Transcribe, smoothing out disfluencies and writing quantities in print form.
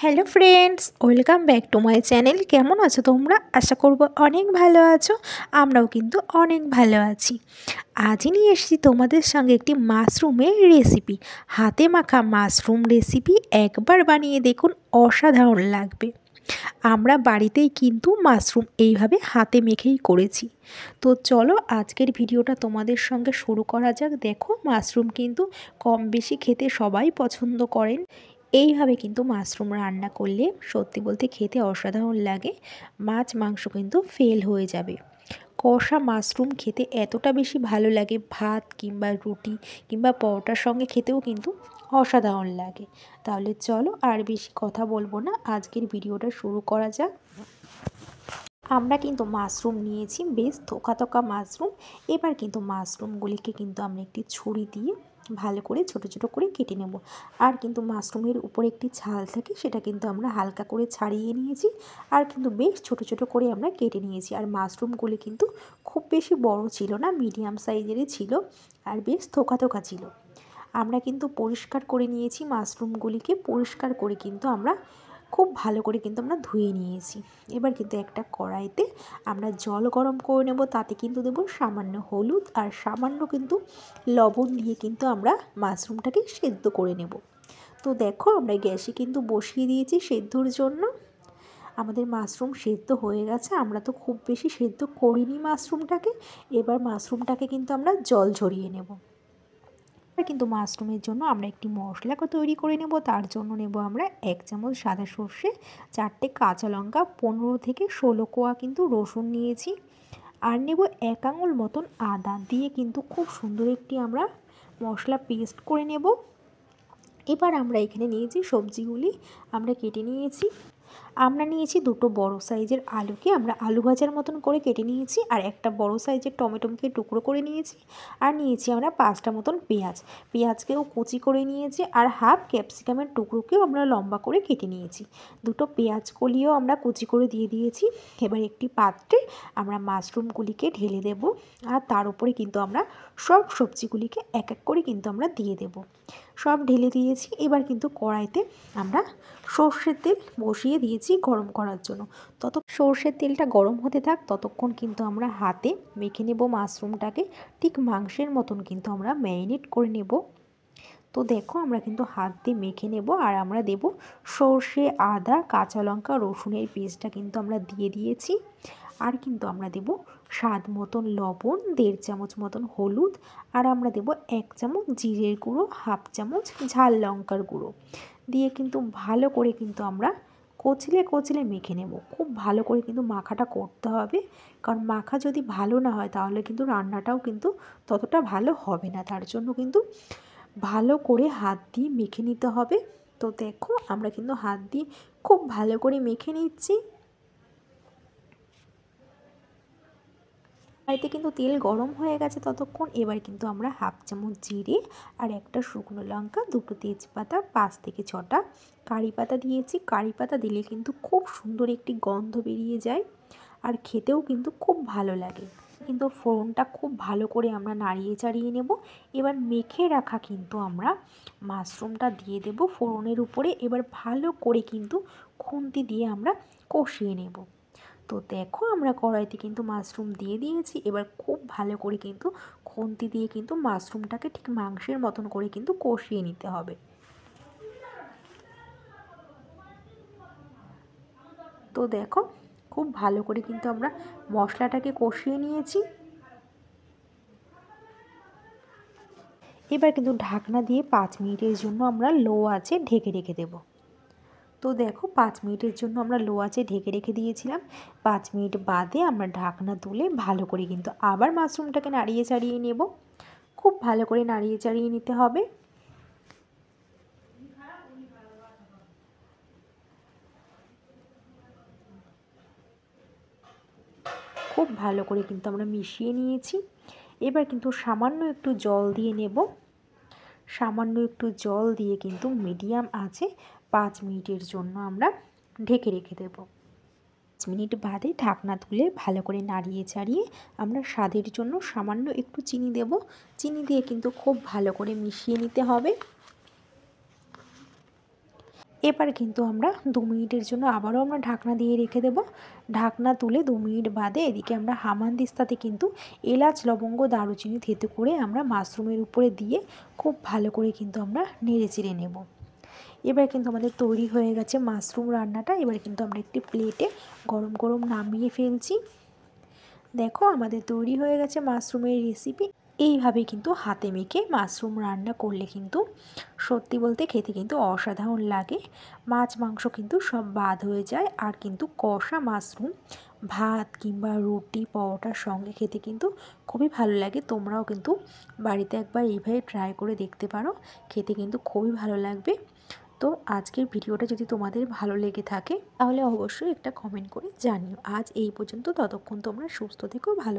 Hello friends, welcome back to my channel. কেমন আছো তোমরা? আশা করব অনেক ভালো আছো। আমরাও কিন্তু অনেক ভালো আছি। আজই নিয়ে এসেছি তোমাদের সঙ্গে একটি মাশরুমের রেসিপি। হাতে মাখা মাশরুম রেসিপি একবার বানিয়ে দেখুন, অসাধারণ লাগবে। আমরা বাড়িতেই কিন্তু মাশরুম এইভাবে হাতে মেখেই করেছি। তো চলো আজকের ভিডিওটা তোমাদের সঙ্গে শুরু করা যাক। দেখো, মাশরুম কিন্তু কম বেশি খেতে সবাই পছন্দ করেন। এইভাবে কিন্তু মাশরুম রান্না করলে সত্যি বলতে খেতে অসাধারণ লাগে। মাছ মাংস কিন্তু ফেল হয়ে যাবে। কষা মাশরুম খেতে এতটা বেশি ভালো লাগে, ভাত কিংবা রুটি কিংবা পরোটার সঙ্গে খেতেও কিন্তু অসাধারণ লাগে। তাহলে চলো আর বেশি কথা বলবো না, আজকের ভিডিওটা শুরু করা যাক। আমরা কিন্তু মাশরুম নিয়েছি, বেশ থোকা থোকা মাশরুম। এবার কিন্তু মাশরুমগুলিকে কিন্তু আমরা একটি ছুরি দিয়ে ভালো করে ছোট ছোট করে কেটে নেব। আর কিন্তু মাশরুমের উপরে একটি ছাল থাকে, সেটা কিন্তু আমরা হালকা করে ছাড়িয়ে নিয়েছি। আর কিন্তু বেশ ছোট ছোট করে আমরা কেটে নিয়েছি। আর মাশরুমগুলি কিন্তু খুব বেশি বড় ছিল না, মিডিয়াম সাইজেরই ছিল আর বেশ থোকা থোকা ছিল। আমরা কিন্তু পরিষ্কার করে নিয়েছি মাশরুমগুলিকে। পরিষ্কার করে কিন্তু আমরা খুব ভালো করে কিন্তু আমরা ধুয়ে নিয়েছি। এবার কিন্তু একটা কড়াইতে আমরা জল গরম করে নেব। তাতে কিন্তু দেবো সামান্য হলুদ আর সামান্য কিন্তু লবণ দিয়ে কিন্তু আমরা মাশরুমটাকে সেদ্ধ করে নেব। তো দেখো, আমরা গ্যাসে কিন্তু বসিয়ে দিয়েছি সেদ্ধর জন্য। আমাদের মাশরুম সেদ্ধ হয়ে গেছে। আমরা তো খুব বেশি সেদ্ধ করিনি মাশরুমটাকে। এবার মাশরুমটাকে কিন্তু আমরা জল ঝরিয়ে নেব। কিন্তু মাশরুমের জন্য আমরা একটি মশলা তৈরি করে নেব। তার জন্য নেব আমরা 1 চামচ সাদা সর্ষে, 4টে কাঁচা লঙ্কা, 15 থেকে 16 কোয়া কিন্তু রসুন নিয়েছি। আর নেব 1 আঙুল মতন আদা দিয়ে কিন্তু খুব সুন্দর একটি আমরা মশলা পেস্ট করে নেব। এবার আমরা এখানে নিয়েছি সবজিগুলি আমরা কেটে নিয়েছি। আমরা নিয়েছি দুটো বড় সাইজের আলুকে আমরা আলু ভাজার মতন করে কেটে নিয়েছি। আর একটা বড় সাইজের টমেটোকে টুকরো করে নিয়েছি। আর নিয়েছি আমরা 5টা মতন পেঁয়াজকেও কুচি করে নিয়েছি। আর হাফ ক্যাপসিকামের টুকরোকেও আমরা লম্বা করে কেটে নিয়েছি। দুটো পেঁয়াজ কলিও আমরা কুচি করে দিয়ে দিয়েছি। এবার একটি পাত্রে আমরা মাশরুমগুলিকে ঢেলে দেব। আর তার উপরে কিন্তু আমরা সব সবজিগুলিকে এক এক করে কিন্তু আমরা দিয়ে দেব। সব ঢেলে দিয়েছি। এবার কিন্তু কড়াইতে আমরা সর্ষের তেল বসিয়ে দিয়েছি গরম করার জন্য। সর্ষের তেলটা গরম হতে থাক, ততক্ষণ কিন্তু আমরা হাতে মেখে নেব মাশরুমটাকে। ঠিক মাংসের মতন কিন্তু আমরা ম্যারিনেট করে নেব। তো দেখো, আমরা কিন্তু হাত দিয়ে মেখে নেব। আর আমরা দেব সর্ষে, আদা, কাঁচা লঙ্কা, রসুনের পেস্টটা কিন্তু আমরা দিয়ে দিয়েছি। আর কিন্তু আমরা দেব স্বাদ মতন লবণ, 1.5 চামচ মতন হলুদ, আর আমরা দেব 1 চামচ জিরের গুঁড়ো, হাফ চামচ ঝাল লঙ্কার গুঁড়ো দিয়ে কিন্তু ভালো করে কিন্তু আমরা কচলে মেখে নেব। খুব ভালো করে কিন্তু মাখাটা করতে হবে, কারণ মাখা যদি ভালো না হয় তাহলে কিন্তু রান্নাটাও কিন্তু ততটা ভালো হবে না। তার জন্য কিন্তু ভালো করে হাত দিয়ে মেখে নিতে হবে। তো দেখো, আমরা কিন্তু হাত দিয়ে খুব ভালো করে মেখে নিচ্ছি। কড়াইতে কিন্তু তেল গরম হয়ে গেছে ততক্ষণ। এবার কিন্তু আমরা হাফ চামচ জিরে আর একটা শুকনো লঙ্কা, দুটো তেজপাতা, 5 থেকে 6টা কারি পাতা দিয়েছি। কারি পাতা দিলে কিন্তু খুব সুন্দর একটি গন্ধ বেরিয়ে যায় আর খেতেও কিন্তু খুব ভালো লাগে। কিন্তু ফোড়নটা খুব ভালো করে আমরা নাড়িয়ে চাড়িয়ে নেব। এবার মেখে রাখা কিন্তু আমরা মাশরুমটা দিয়ে দেব ফোড়নের উপরে। এবার ভালো করে কিন্তু খুন্তি দিয়ে আমরা কষিয়ে নেব। তো দেখো, আমরা কড়াইতে কিন্তু মাশরুম দিয়ে দিয়েছি। এবার খুব ভালো করে কিন্তু খুন্তি দিয়ে কিন্তু মাশরুমটাকে ঠিক মাংসের মতন করে কিন্তু কষিয়ে নিতে হবে। তো দেখো, খুব ভালো করে কিন্তু আমরা মশলাটাকে কষিয়ে নিয়েছি। এবার কিন্তু ঢাকনা দিয়ে 5 মিনিটের জন্য আমরা লো আঁচে ঢেকে রেখে দেব। তো দেখো, 5 মিনিটের জন্য আমরা লো আঁচে ঢেকে রেখে দিয়েছিলাম। 5 মিনিট বাদে আমরা ঢাকনা তুলে ভালো করে কিন্তু আবার মাশরুমটাকে নাড়িয়ে চাড়িয়ে নেব। খুব ভালো করে নাড়িয়ে চাড়িয়ে নিতে হবে। খুব ভালো করে কিন্তু আমরা মিশিয়ে নিয়েছি। এবার কিন্তু সামান্য একটু জল দিয়ে নেব। সামান্য একটু জল দিয়ে কিন্তু মিডিয়াম আঁচে 5 মিনিটের জন্য আমরা ঢেকে রেখে দেব। 5 মিনিট বাদে ঢাকনা তুলে ভালো করে নাড়িয়ে চাড়িয়ে আমরা স্বাদের জন্য সামান্য একটু চিনি দেব। চিনি দিয়ে কিন্তু খুব ভালো করে মিশিয়ে নিতে হবে। এবার কিন্তু আমরা 2 মিনিটের জন্য আবারও আমরা ঢাকনা দিয়ে রেখে দেব। ঢাকনা তুলে 2 মিনিট বাদে এদিকে আমরা হামানদিস্তাতে কিন্তু এলাচ, লবঙ্গ, দারুচিনি থেতো করে আমরা মাশরুমের উপরে দিয়ে খুব ভালো করে কিন্তু আমরা নেড়ে চেড়ে নেব। এবার কিন্তু আমাদের তৈরি হয়ে গেছে মাশরুম রান্নাটা। এবার কিন্তু আমরা একটি প্লেটে গরম গরম নামিয়ে ফেলছি। দেখো আমাদের তৈরি হয়ে গেছে মাশরুমের রেসিপি। এইভাবে কিন্তু হাতে মেখে মাশরুম রান্না করলে কিন্তু সত্যি বলতে খেতে কিন্তু অসাধারণ লাগে। মাছ মাংস কিন্তু সব বাদ হয়ে যায়, আর কিন্তু কষা মাশরুম ভাত কিংবা রুটি পরোটার সঙ্গে খেতে কিন্তু খুবই ভালো লাগে। তোমরাও কিন্তু বাড়িতে একবার এইভাবে ট্রাই করে দেখতে পারো, খেতে কিন্তু খুবই ভালো লাগবে। তো আজকের ভিডিওটা যদি তোমাদের ভালো লেগে থাকে তাহলে অবশ্যই একটা কমেন্ট করে জানিও। আজ এই পর্যন্ত, ততক্ষণ তোমরা সুস্থ থেকো, ভালো